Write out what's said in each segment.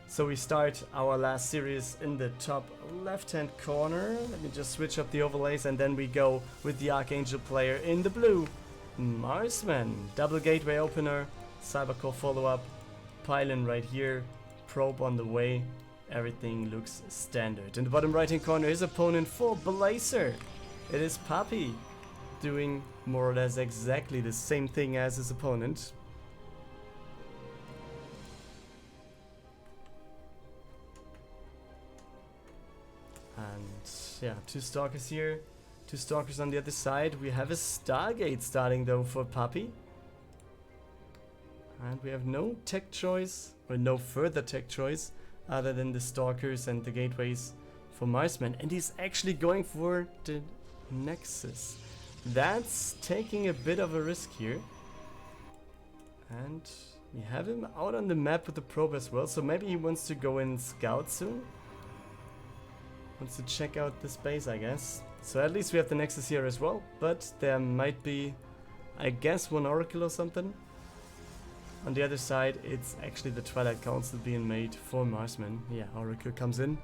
So we start our last series in the top left-hand corner. Let me just switch up the overlays, and then we go with the Archangel player in the blue. Marsman, double gateway opener, cybercore follow-up, pylon right here, probe on the way. Everything looks standard. In the bottom right-hand corner, his opponent for Blacer. It is PAPI, doing more or less exactly the same thing as his opponent. And yeah, two Stalkers here, two Stalkers on the other side. We have a Stargate starting though for PAPI. And we have no tech choice, or no further tech choice, other than the Stalkers and the Gateways for Marsman. And he's actually going for the Nexus. That's taking a bit of a risk here. And we have him out on the map with the probe as well, so maybe he wants to go and scout soon. Wants to check out the space, I guess. So at least we have the Nexus here as well, but there might be, I guess, one Oracle or something. On the other side, it's actually the Twilight Council being made for Marsman. Yeah, Oracle comes in.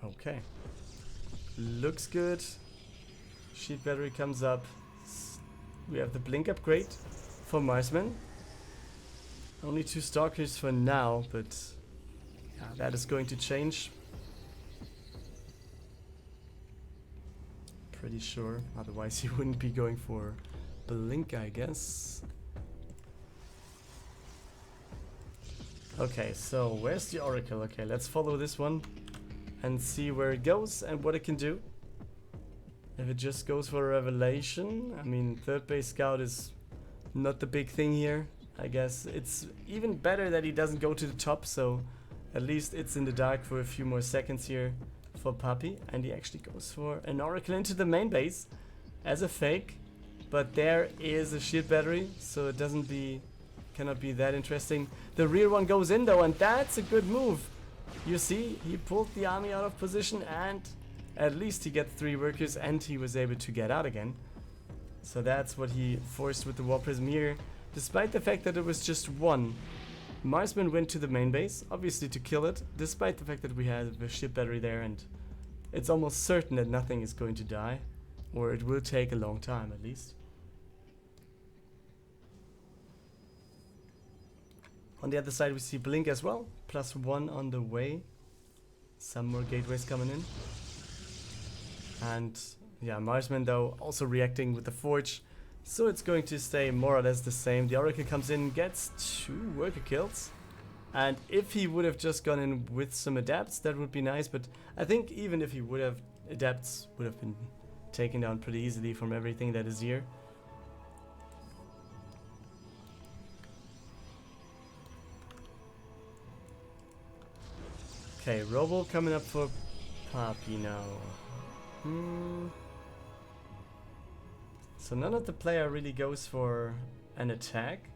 Okay. Looks good. Sheet battery comes up. We have the blink upgrade for Marsman. Only two Stalkers for now, but yeah, that is going to change. Pretty sure. Otherwise he wouldn't be going for blink, I guess. Okay, so where's the Oracle? Okay, let's follow this one and see where it goes and what it can do. If it just goes for a revelation, I mean, third base scout is not the big thing here. I guess it's even better that he doesn't go to the top, so at least it's in the dark for a few more seconds here for PAPI. And he actually goes for an Oracle into the main base as a fake. But there is a shield battery, so it cannot be that interesting. The real one goes in though, and that's a good move. You see, he pulled the army out of position, and at least he gets 3 workers, and he was able to get out again. So that's what he forced with the War Prism here. Despite the fact that it was just one, Marsman went to the main base, obviously to kill it, despite the fact that we had the ship battery there, and it's almost certain that nothing is going to die, or it will take a long time at least. On the other side we see Blink as well, +1 on the way. Some more gateways coming in. And yeah, Marsman though also reacting with the Forge, so it's going to stay more or less the same. The Oracle comes in, gets 2 worker kills. And if he would have just gone in with some adapts, that would be nice, but I think even if he would have, adapts would have been taken down pretty easily from everything that is here. Okay, Robo coming up for PAPI now. So none of the player really goes for an attack.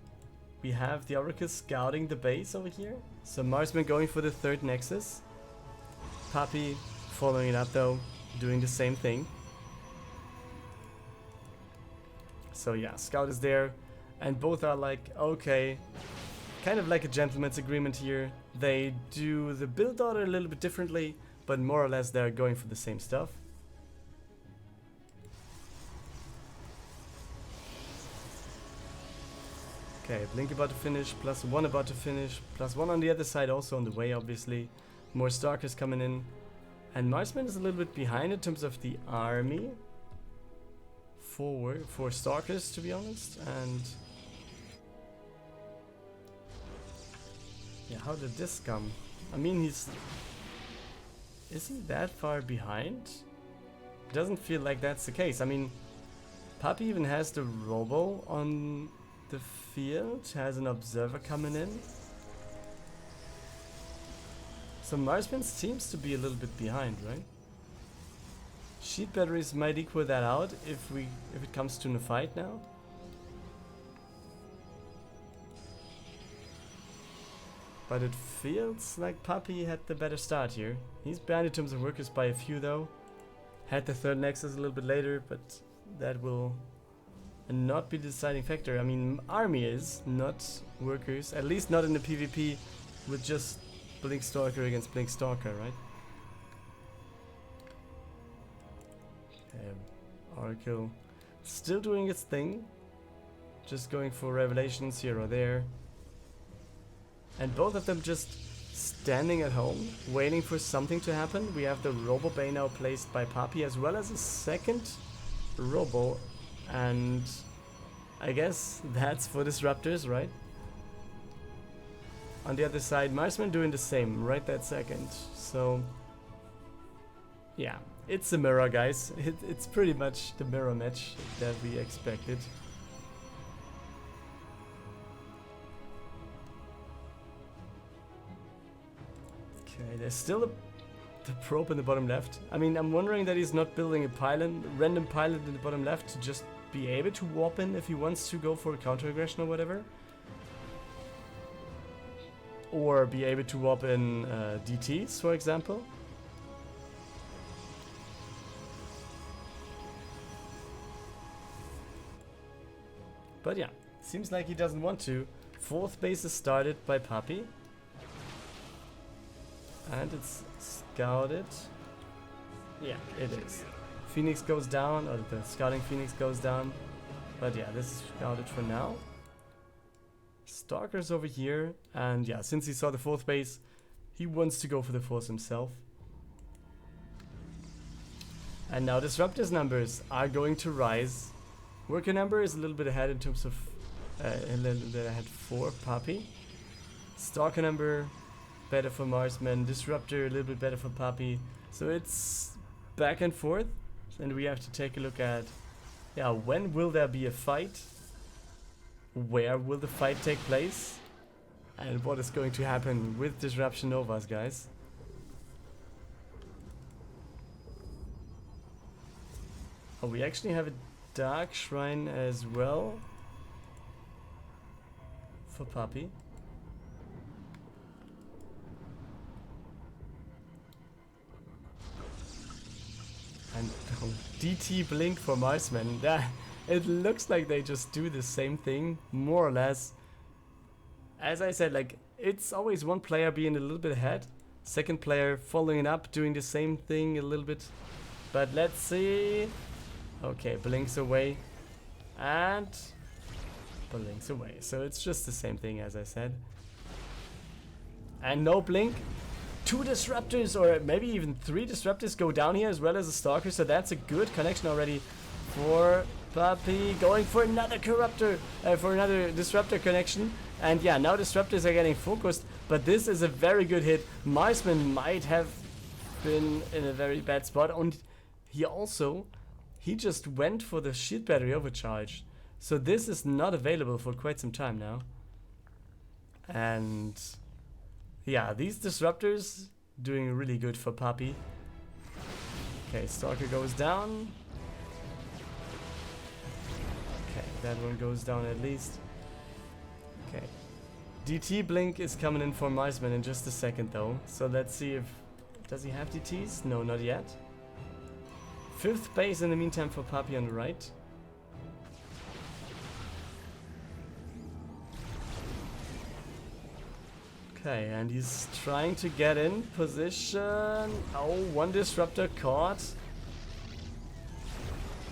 We have the Oracle scouting the base over here. So Marsman going for the 3rd Nexus. PAPI following it up though, doing the same thing. So yeah, Scout is there, and both are like, okay, kind of like a gentleman's agreement here. They do the build order a little bit differently, but more or less they're going for the same stuff. Okay, Blink about to finish, +1 about to finish, +1 on the other side also on the way, obviously. More Stalkers coming in. And Marsman is a little bit behind in terms of the army. 4 Stalkers, to be honest, and yeah, how did this come? I mean, is he that far behind? It doesn't feel like that's the case. I mean, PAPI even has the Robo on the field, has an observer coming in. So Marsman seems to be a little bit behind, right? Sheet batteries might equal that out if it comes to a fight now. But it feels like Papi had the better start here. He's behind in terms of workers by a few though. Had the third Nexus a little bit later, but that will not be the deciding factor. I mean, army is, not workers. At least not in the PvP with just Blink Stalker against Blink Stalker, right? Archangel still doing its thing. Just going for revelations here or there. And both of them just standing at home, waiting for something to happen. We have the Robo Bay now placed by Papi, as well as a second Robo. And I guess that's for Disruptors, right? On the other side, Marsman doing the same right that second. So, yeah, it's a mirror, guys. It's pretty much the mirror match that we expected. Okay, there's still the probe in the bottom left. I mean, I'm wondering that he's not building a random pilot in the bottom left to just be able to warp in if he wants to go for a counter aggression or whatever. Or be able to warp in DTs, for example. But yeah, seems like he doesn't want to. Fourth base is started by Papi. And it's scouted. Yeah, it is. Phoenix goes down, or the scouting Phoenix goes down. But yeah, this is scouted for now. Stalker's over here. And yeah, since he saw the fourth base, he wants to go for the fourth himself. And now Disruptor's numbers are going to rise. Worker number is a little bit ahead in terms of a little bit ahead for Papi. Stalker number better for Marsman, Disruptor a little bit better for Papi. So it's back and forth, and we have to take a look at, yeah, when will there be a fight? Where will the fight take place? And what is going to happen with Disruption Novas, guys? Oh, we actually have a Dark Shrine as well for Papi. And oh, DT Blink for Marsman. It looks like they just do the same thing, more or less. As I said, like, it's always one player being a little bit ahead, second player following it up, doing the same thing a little bit. But let's see. Okay, blinks away. And blinks away. So it's just the same thing as I said. And no blink. 2 disruptors, or maybe even 3 disruptors go down here, as well as a stalker, so that's a good connection already for Papi. Going for another for another disruptor connection. And yeah, now disruptors are getting focused, but this is a very good hit. Marsman might have been in a very bad spot, and he just went for the shield battery overcharge, so this is not available for quite some time now. And yeah, these disruptors doing really good for Papi. Okay, Stalker goes down. Okay, that one goes down at least. Okay. DT Blink is coming in for Marsman in just a second though. So let's see if... Does he have DTs? No, not yet. 5th base in the meantime for Papi on the right. Okay, and he's trying to get in position. Oh, one disruptor caught.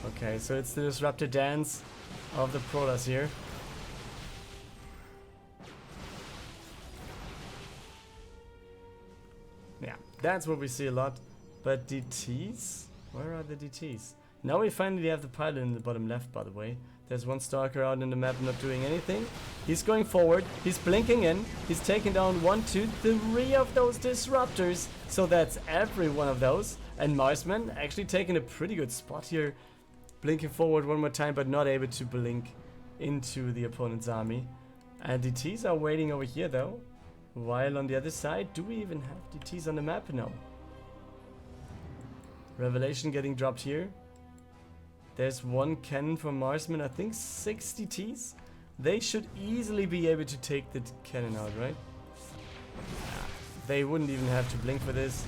Okay, so it's the disruptor dance of the Protoss here. Yeah, that's what we see a lot. But DTs? Where are the DTs? Now we finally have the pilot in the bottom left, by the way. There's one Stalker out in the map not doing anything. He's going forward. He's blinking in. He's taking down 1, 2, 3 of those disruptors. So that's every one of those. And Marsman actually taking a pretty good spot here. Blinking forward one more time, but not able to blink into the opponent's army. And DTs are waiting over here though. While on the other side, do we even have DTs on the map? No. Revelation getting dropped here. There's one cannon from Marsman, I think 6 DTs. They should easily be able to take the cannon out, right? They wouldn't even have to blink for this,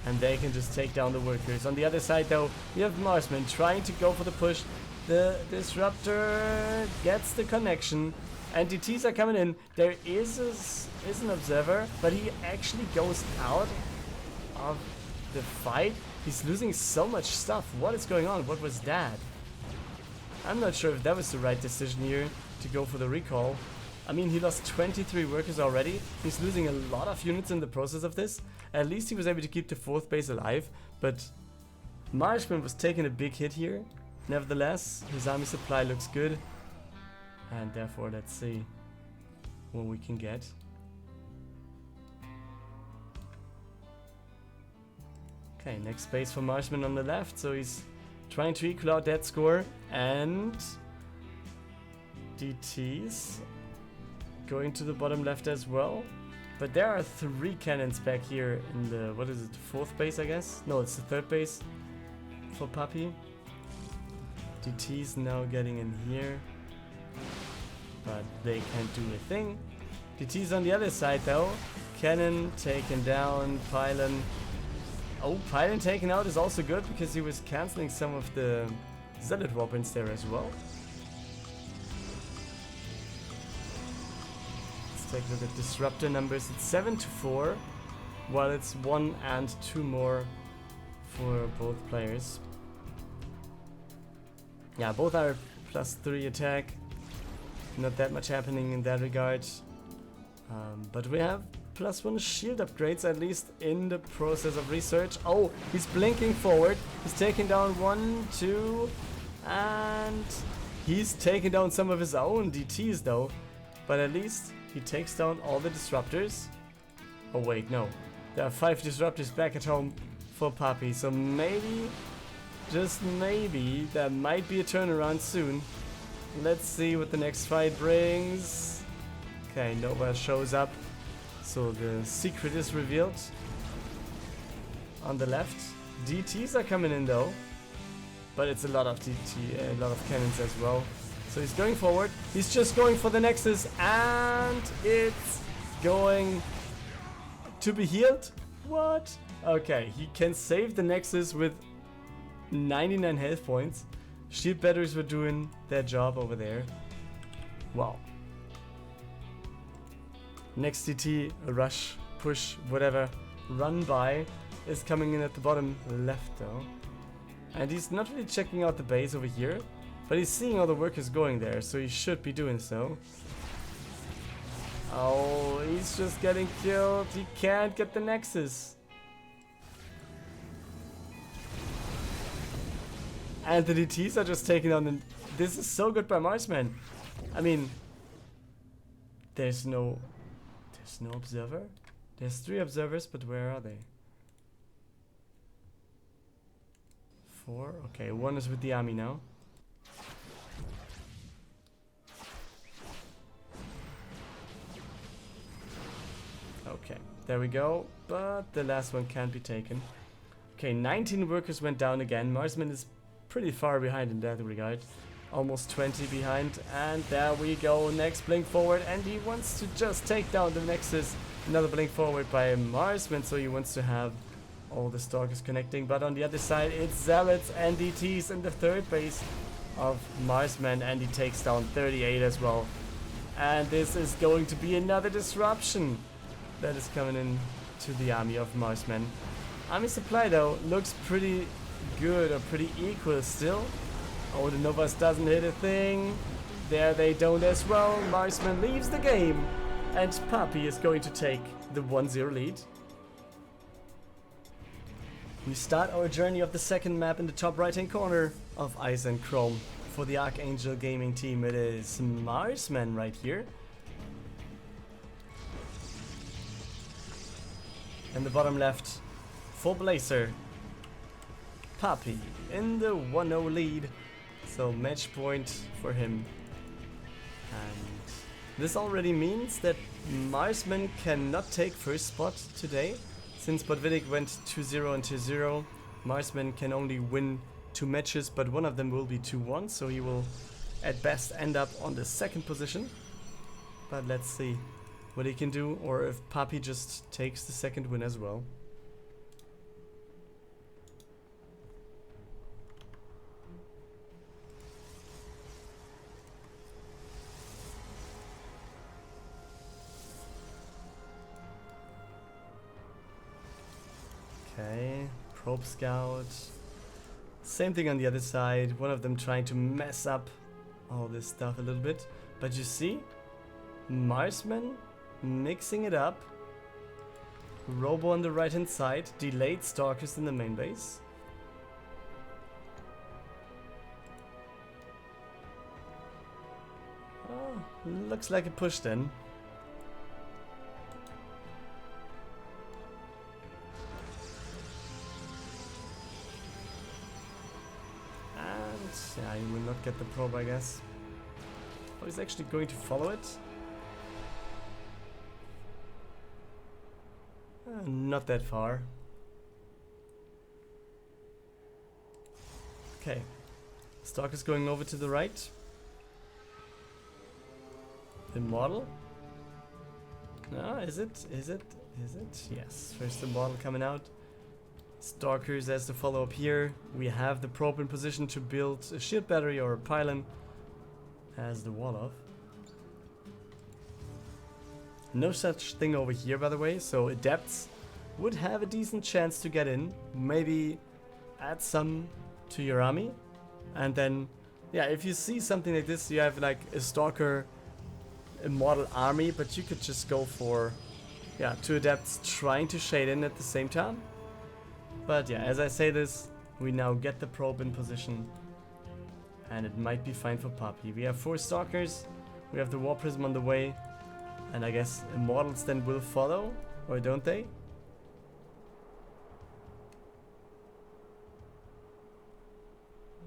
and they can just take down the workers. On the other side though, we have Marsman trying to go for the push. The Disruptor gets the connection, and DTs are coming in. There is an observer, but he actually goes out of the fight. He's losing so much stuff. What is going on? What was that? I'm not sure if that was the right decision here to go for the recall. I mean, he lost 23 workers already. He's losing a lot of units in the process of this. At least he was able to keep the 4th base alive, but Marsman was taking a big hit here. Nevertheless, his army supply looks good, and therefore let's see what we can get. Okay, next base for Marsman on the left, so he's trying to equal out that score, and DTs going to the bottom left as well. But there are 3 cannons back here in the, what is it, 4th base I guess? No, it's the 3rd base for PAPI. DTs now getting in here, but they can't do a thing. DTs on the other side though. Cannon taken down, Pylon. Oh, Pylon taken out is also good because he was cancelling some of the Zealot weapons there as well. Let's take a look at Disruptor numbers. It's 7-4, while it's 1 and 2 more for both players. Yeah, both are +3 attack. Not that much happening in that regard. But we have +1 shield upgrades, at least in the process of research. Oh, he's blinking forward. He's taking down 1, 2, and he's taking down some of his own DTs though. But at least he takes down all the disruptors. Oh wait, no. There are 5 disruptors back at home for PAPI, so maybe, just maybe, there might be a turnaround soon. Let's see what the next fight brings. Okay, Nova shows up. So the secret is revealed. On the left, DTs are coming in though, but it's a lot of a lot of cannons as well. So he's going forward. He's just going for the Nexus, and it's going to be healed. What? Okay, he can save the Nexus with 99 health points. Shield batteries were doing their job over there. Wow. Next DT, a rush, push, whatever, run by, is coming in at the bottom left though. And he's not really checking out the base over here, but he's seeing all the workers going there, so he should be doing so. Oh, he's just getting killed. He can't get the Nexus. And the DTs are just taking on the... This is so good by Marsman. I mean, there's no observer. There's 3 observers, but where are they? 4. Okay, 1 is with the army now. Okay, there we go. But the last one can't be taken. Okay, 19 workers went down again. Marsman is pretty far behind in that regard. Almost 20 behind, and there we go. Next blink forward, and he wants to just take down the Nexus. Another blink forward by Marsman, so he wants to have all the Stalkers connecting. But on the other side, it's Zealots and DTs in the 3rd base of Marsman, and he takes down 38 as well. And this is going to be another disruption that is coming in to the army of Marsman. Army supply though looks pretty good, or pretty equal still. Oh, the Novas doesn't hit a thing. There they don't as well. Marsman leaves the game, and PAPI is going to take the 1-0 lead. We start our journey of the 2nd map in the top right hand corner of Ice and Chrome. For the Archangel gaming team, it is Marsman right here. And the bottom left for Blacer PAPI in the 1-0 lead. So match point for him. And this already means that Marsman cannot take first spot today. Since Botvidic went 2-0 and 2-0, Marsman can only win 2 matches, but one of them will be 2-1, so he will at best end up on the 2nd position. But let's see what he can do, or if Papi just takes the second win as well. Okay, probe scout. Same thing on the other side. One of them trying to mess up all this stuff a little bit. But you see, Marsman mixing it up. Robo on the right hand side. Delayed Stalkers in the main base. Oh, looks like a push then. Yeah, he will not get the probe, I guess. Oh, he's actually going to follow it. Not that far. Okay. Stalker's going over to the right. Immortal. No, is it? Is it? Is it? Yes. First Immortal coming out. Stalkers as the follow-up here. We have the probe in position to build a shield battery or a pylon as the wall off. No such thing over here, by the way, so Adepts would have a decent chance to get in. Maybe add some to your army. And then, yeah, if you see something like this, you have like a Stalker Immortal army, but you could just go for, yeah, 2 Adepts trying to shade in at the same time. But yeah, as I say this, we now get the probe in position. And it might be fine for Papi. We have 4 Stalkers, we have the War Prism on the way. And I guess Immortals then will follow, or don't they?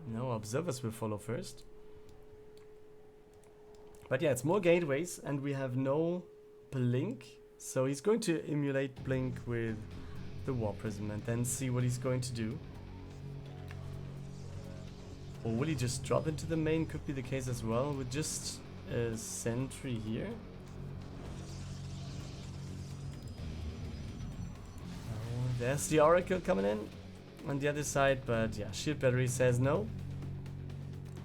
No, Observers will follow first. But yeah, it's more gateways, and we have no Blink. So he's going to emulate Blink with the War Prism and then see what he's going to do. Or will he just drop into the main? Could be the case as well, with just a sentry here. Oh, there's the Oracle coming in on the other side, but yeah, shield battery says no.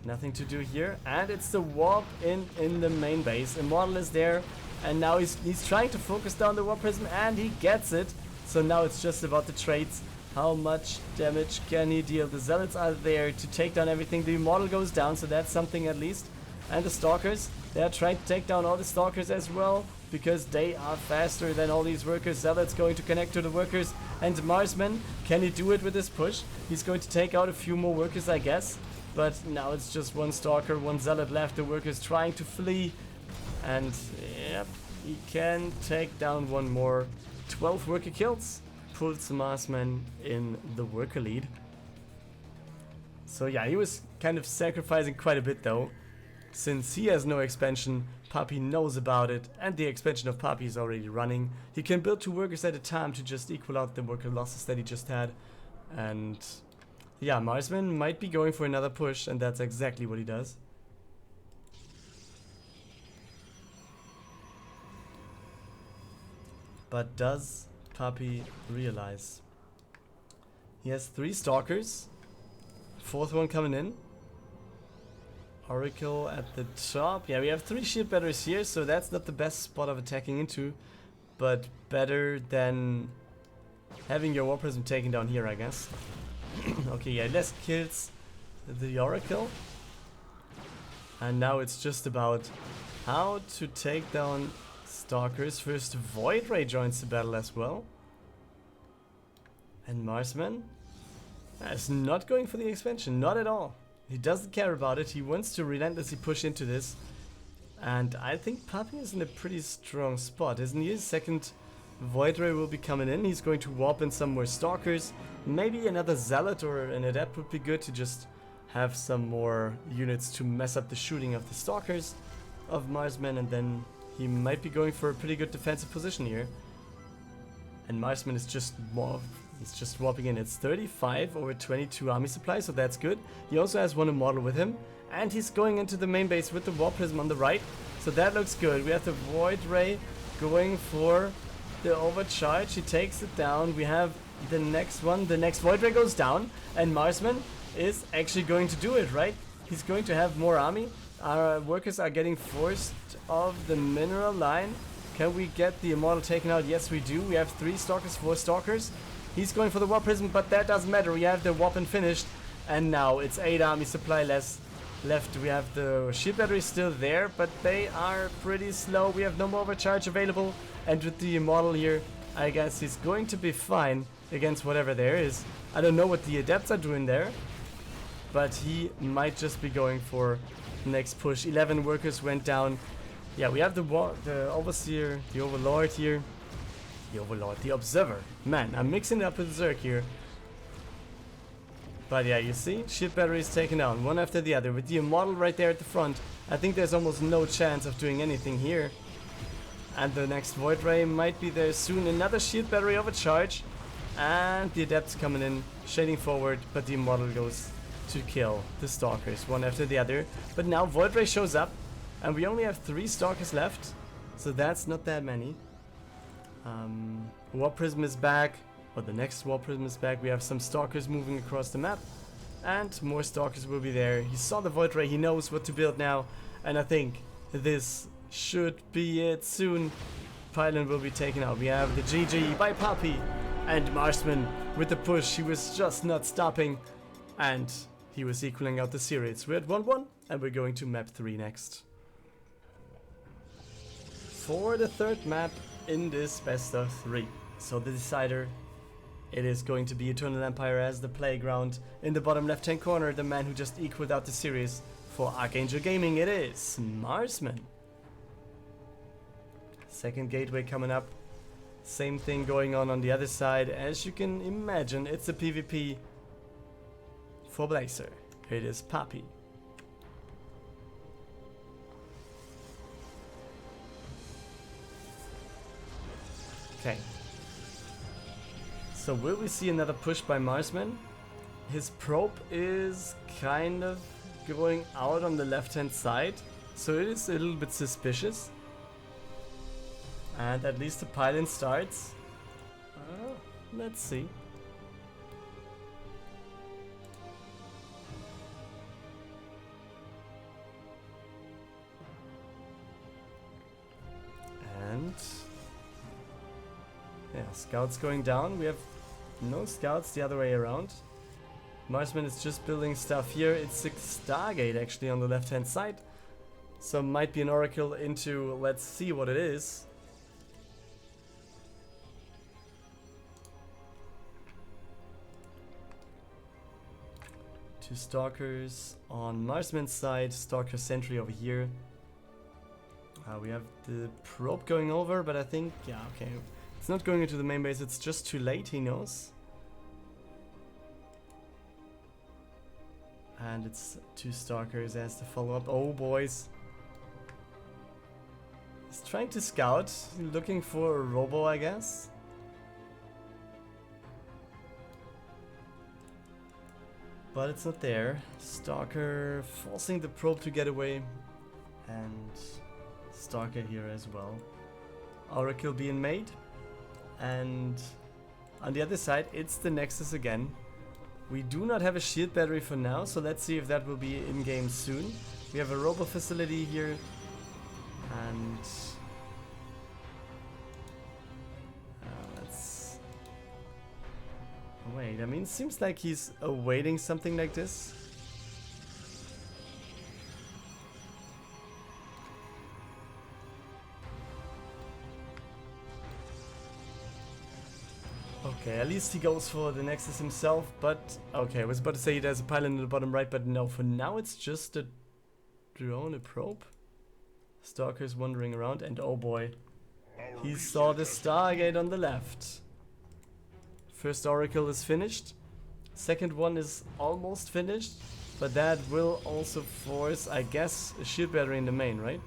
Nothing to do here, and it's the warp in the main base. Immortal is there, and now he's trying to focus down the War Prism, and he gets it. So now it's just about the traits. How much damage can he deal? The Zealots are there to take down everything. The Immortal goes down, so that's something at least. And the Stalkers, they are trying to take down all the Stalkers as well, because they are faster than all these workers. Zealots going to connect to the workers. And Marsman, can he do it with this push? He's going to take out a few more workers, I guess. But now it's just 1 Stalker, 1 Zealot left. The workers trying to flee. And yep, he can take down 1 more. 12 worker kills, puts Marsman in the worker lead. So yeah, he was kind of sacrificing quite a bit though. Since he has no expansion, Papi knows about it, and the expansion of Papi is already running. He can build 2 workers at a time to just equal out the worker losses that he just had. And yeah, Marsman might be going for another push, and that's exactly what he does. But does Papi realize? He has 3 Stalkers. 4th one coming in. Oracle at the top. Yeah, we have 3 shield batteries here, so that's not the best spot of attacking into. But better than having your War Prism taken down here, I guess. Okay, yeah, less kills the Oracle. And now it's just about how to take down Stalkers. First, Void Ray joins the battle as well. And Marsman is not going for the expansion, not at all. He doesn't care about it, he wants to relentlessly push into this. And I think Papi is in a pretty strong spot, isn't he? Second Void Ray will be coming in, he's going to warp in some more Stalkers. Maybe another Zealot or an Adept would be good to just have some more units to mess up the shooting of the Stalkers of Marsman, and then he might be going for a pretty good defensive position here. And Marsman is just he's just warping in. It's 35 over 22 army supply, so that's good. He also has 1 Immortal with him, and he's going into the main base with the War Prism on the right, so that looks good. We have the Void Ray going for the overcharge. He takes it down. We have the next one. The next Void Ray goes down. And Marsman is actually going to do it, right? He's going to have more army. Our workers are getting forced off the mineral line. Can we get the Immortal taken out? Yes, we do. We have 3 Stalkers, 4 Stalkers. He's going for the Warp Prism, but that doesn't matter. We have the weapon finished. And now it's 8 army supply less left. We have the shield battery still there, but they are pretty slow. We have no more overcharge available. And with the Immortal here, I guess he's going to be fine against whatever there is. I don't know what the Adepts are doing there, but he might just be going for next push. 11 workers went down. Yeah, we have the Overseer, the Overlord here. The Overlord, the Observer. Man, I'm mixing it up with Zerg here. But yeah, you see, shield battery is taken down, one after the other. With the Immortal right there at the front, I think there's almost no chance of doing anything here. And the next Void Ray might be there soon. Another shield battery overcharge. And the Adepts coming in, shading forward, but the Immortal goes to kill the Stalkers, one after the other. But now Void Ray shows up, and we only have 3 Stalkers left, so that's not that many. Warp Prism is back, or the next Warp Prism is back. We have some Stalkers moving across the map, and more Stalkers will be there. He saw the Void Ray, he knows what to build now, and I think this should be it soon. Pylon will be taken out. We have the GG by PAPI, and Marsman with the push. He was just not stopping, and he was equaling out the series. We're at 1-1, and we're going to map 3 next. For the 3rd map in this best of 3. So the decider, it is going to be Eternal Empire as the playground. In the bottom left hand corner, the man who just equaled out the series. For Archangel Gaming, it is Marsman. Second gateway coming up. Same thing going on the other side. As you can imagine, it's a PvP for Blacer. It is PAPI. Okay. So will we see another push by Marsman? His probe is kind of going out on the left hand side, so it is a little bit suspicious. And at least the pylon starts. Let's see. And yeah, scouts going down. We have no scouts the other way around. Marsman is just building stuff here. It's a Stargate actually on the left hand side. So might be an Oracle into, let's see what it is. Two Stalkers on Marsman's side, Stalker sentry over here. We have the probe going over, but I think, yeah, okay. It's not going into the main base, it's just too late, he knows. And it's two Stalkers as the follow-up. Oh, boys. He's trying to scout, looking for a robo, I guess. But it's not there. Stalker forcing the probe to get away. And Stalker here as well. Oracle being made. And on the other side, it's the Nexus again. We do not have a shield battery for now, so let's see if that will be in-game soon. We have a robo facility here. And let's wait. I mean, it seems like he's awaiting something like this. Okay, at least he goes for the Nexus himself, but okay, I was about to say there's a pylon in the bottom right, but no, for now it's just a drone, a probe. Stalker's wandering around, and oh boy, he saw the Stargate on the left. First Oracle is finished, second one is almost finished, but that will also force, I guess, a shield battery in the main, right?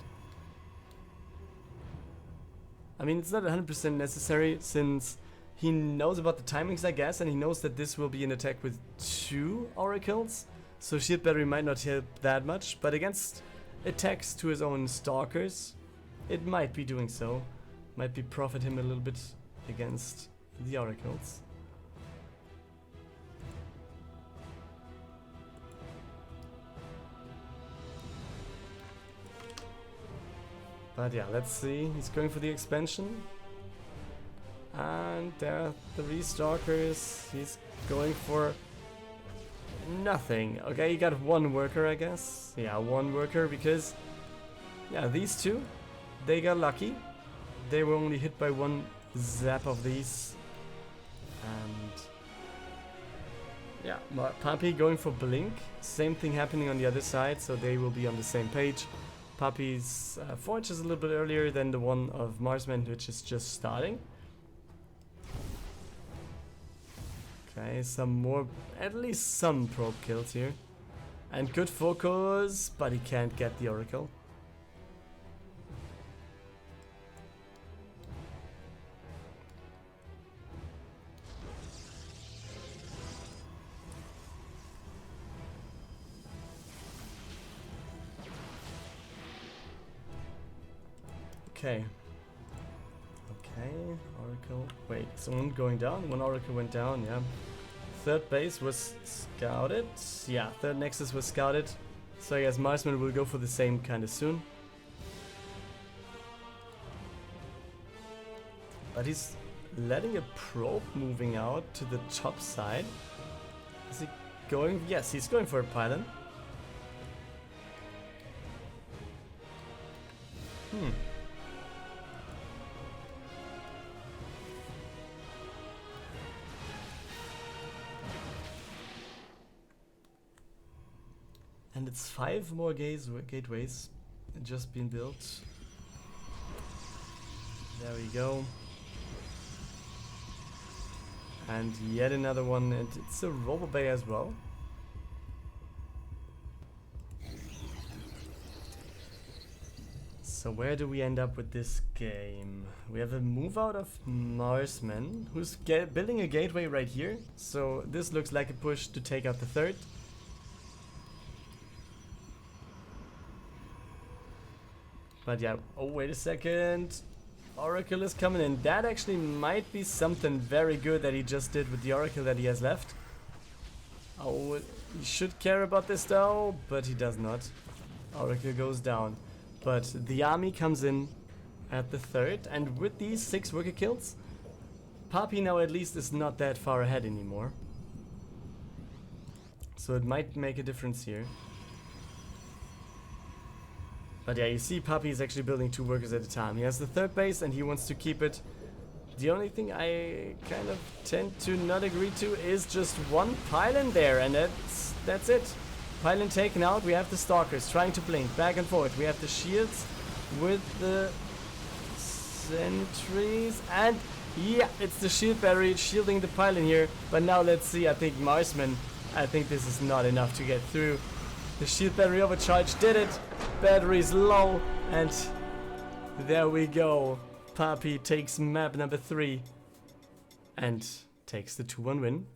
I mean, it's not 100% necessary, since he knows about the timings, I guess, and he knows that this will be an attack with two Oracles, so shield battery might not help that much, but against attacks to his own Stalkers, it might be doing so. Might be profit him a little bit against the oracles. But yeah, let's see. He's going for the expansion. And there are 3 stalkers. He's going for nothing. Okay, he got 1 worker, I guess. Yeah, 1 worker because, yeah, these 2, they got lucky. They were only hit by 1 zap of these. And yeah, Papi going for blink. Same thing happening on the other side, so they will be on the same page. Papi's forge is a little bit earlier than the one of Marsman, which is just starting. Okay, some more, at least some probe kills here. And good focus, but he can't get the oracle. Okay. Okay, oracle. Wait, someone going down? 1 oracle went down, yeah. 3rd base was scouted. Yeah, 3rd nexus was scouted. So I guess Marsman will go for the same kind of soon. But he's letting a probe moving out to the top side. Is he going? Yes, he's going for a pylon. And it's 5 more gateways just been built. There we go. And yet another one, and it's a robo bay as well. So where do we end up with this game? We have a move out of Marsman, who's building a gateway right here. So this looks like a push to take out the 3rd. But yeah, oh wait a second. Oracle is coming in. That actually might be something very good that he just did with the Oracle that he has left. Oh, he should care about this though, but he does not. Oracle goes down. But the army comes in at the 3rd, and with these 6 worker kills, Papi now at least is not that far ahead anymore. So it might make a difference here. But yeah, you see Papi is actually building 2 workers at a time. He has the 3rd base and he wants to keep it. The only thing I kind of tend to not agree to is just 1 pylon there, and that's it. Pylon taken out, we have the stalkers trying to blink back and forth. We have the shields with the sentries, and yeah, it's the shield battery shielding the pylon here. But now let's see, I think Marsman, I think this is not enough to get through. The shield battery overcharge did it. Battery's low, and there we go. Papi takes map number 3 and takes the 2-1 win.